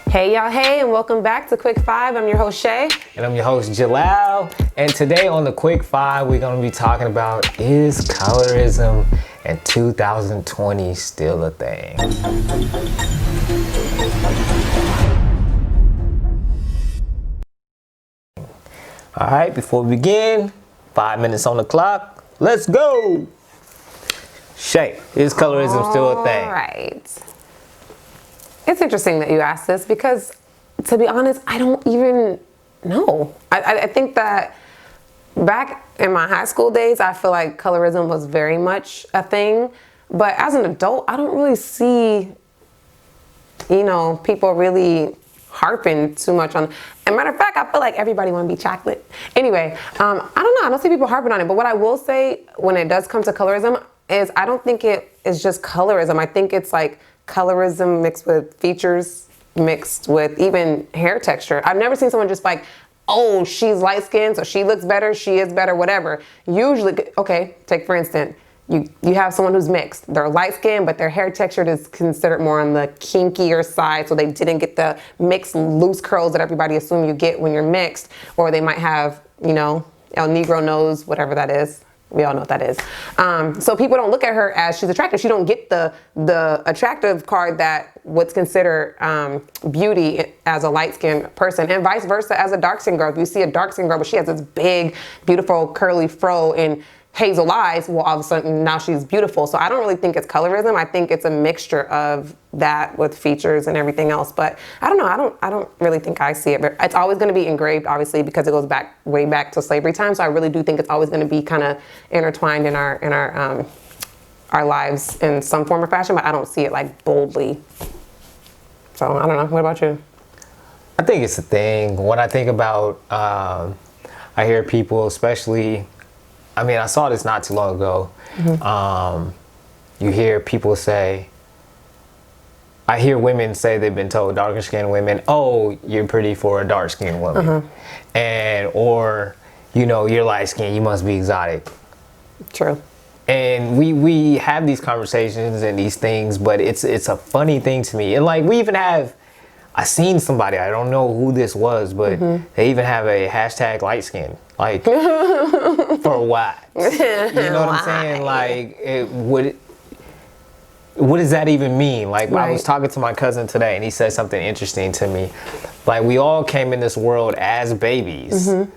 Hey y'all, hey, and welcome back to Quick Five. I'm your host Shay. And I'm your host Jalal. And today on the Quick Five, we're going to be talking about, is colorism in 2020 still a thing? All right, before we begin, 5 minutes on the clock. Let's go. Shay, is colorism still a thing? All right. It's interesting that you asked this because, to be honest, I don't even know. I think that back in my high school days, I feel like colorism was very much a thing. But as an adult, I don't really see, people really harping too much on. As a matter of fact, I feel like everybody want to be chocolate. Anyway, I don't know. I don't see people harping on it. But what I will say when it does come to colorism is I don't think it is just colorism. I think it's like colorism mixed with features, mixed with even hair texture. I've never seen someone just like, oh, she's light skinned, so she looks better, she is better, whatever. Usually, okay, take for instance, you have someone who's mixed. They're light skinned, but their hair texture is considered more on the kinkier side, so they didn't get the mixed loose curls that everybody assumes you get when you're mixed, or they might have, El Negro nose, whatever that is. We all know what that is. So people don't look at her as she's attractive. She don't get the attractive card that what's considered beauty as a light-skinned person, and vice versa as a dark-skinned girl. If you see a dark-skinned girl, but she has this big, beautiful, curly fro and hazel eyes, well, all of a sudden now she's beautiful. So I don't really think it's colorism. I think it's a mixture of that with features and everything else. But I don't know. I don't really think I see it. But it's always going to be engraved, obviously, because it goes way back to slavery time. So I really do think it's always going to be kind of intertwined in our lives in some form or fashion. But I don't see it like boldly. So I don't know. What about you? I think it's a thing. When I think about, I hear people, especially, I saw this not too long ago. Mm-hmm. You hear people say, I hear women say they've been told, darker skinned women, oh, you're pretty for a dark skinned woman. Uh-huh. Or, you're light skinned, you must be exotic. True. And we have these conversations and these things, but it's a funny thing to me. And like, we even have, I seen somebody, I don't know who this was, but mm-hmm. they even have a hashtag light skin. Like, for what? You know what I'm saying? Like, what does that even mean? Like, right. I was talking to my cousin today, and he said something interesting to me. Like, we all came in this world as babies, mm-hmm.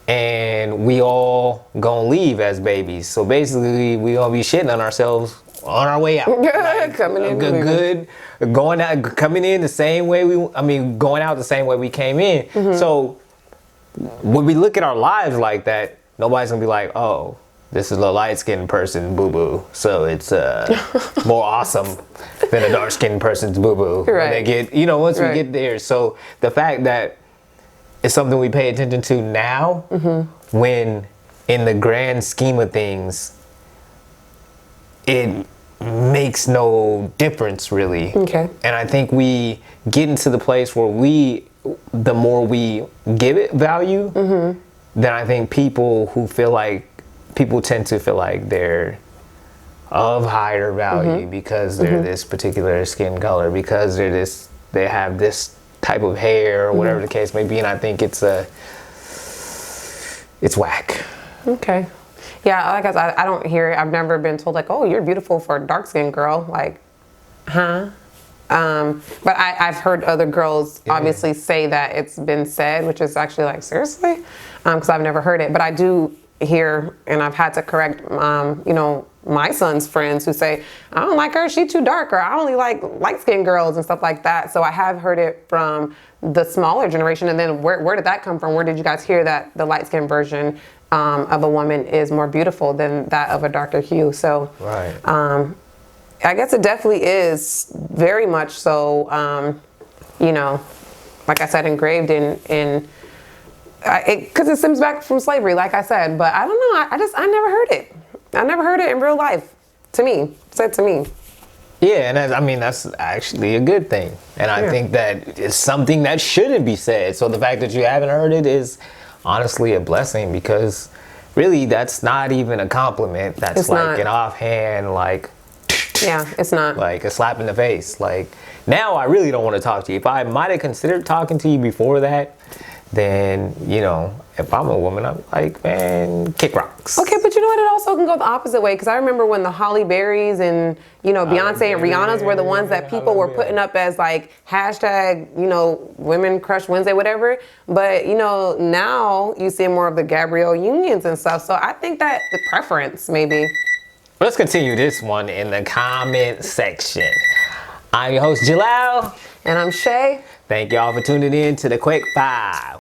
and we all gonna leave as babies. So basically, we gonna be shitting on ourselves on our way out. Like, coming in the same way going out the same way we came in. Mm-hmm. So when we look at our lives like that, nobody's gonna be like, oh, this is a light-skinned person, boo-boo. So it's more awesome than a dark-skinned person's boo-boo. Right. When they get, once right. we get there. So the fact that it's something we pay attention to now, mm-hmm. when in the grand scheme of things, it makes no difference really. Okay. And I think we get into the place where the more we give it value, mm-hmm. then I think people tend to feel like they're of higher value, mm-hmm. because they're mm-hmm. this particular skin color, because they have this type of hair or whatever mm-hmm. the case may be. And I think it's whack. Okay. Yeah, like I said, I don't hear it. I've never been told like, oh, you're beautiful for a dark-skinned girl. Like, huh? But I've heard other girls obviously say that it's been said, which is actually like, seriously? Because I've never heard it. But I do hear, and I've had to correct, my son's friends who say, I don't like her, she's too dark, or I only like light-skinned girls and stuff like that. So I have heard it from the smaller generation. And then where did that come from? Where did you guys hear that the light-skinned version of a woman is more beautiful than that of a darker hue? So right. I guess it definitely is very much so, like I said, engraved in because it stems back from slavery, like I said. But I don't know. I never heard it. I never heard it in real life. Said to me. Yeah, and that's actually a good thing. And I think that it's something that shouldn't be said. So the fact that you haven't heard it is honestly a blessing, because really that's not even a compliment. That's an offhand, like, Yeah, it's not. Like a slap in the face. Like now I really don't want to talk to you. If I might have considered talking to you before that, then, you know, if I'm a woman, I'm like, man, kick rocks. Okay, but you know what? It also can go the opposite way. Because I remember when the Holly Berrys and, you know, Beyonce and Rihanna's were the ones that people were putting up as like hashtag, you know, Women Crush Wednesday, whatever. But, you know, now you see more of the Gabrielle Unions and stuff. So I think that the preference, maybe. Let's continue this one in the comment section. I'm your host, Jalal. And I'm Shay. Thank y'all for tuning in to the Quick 5.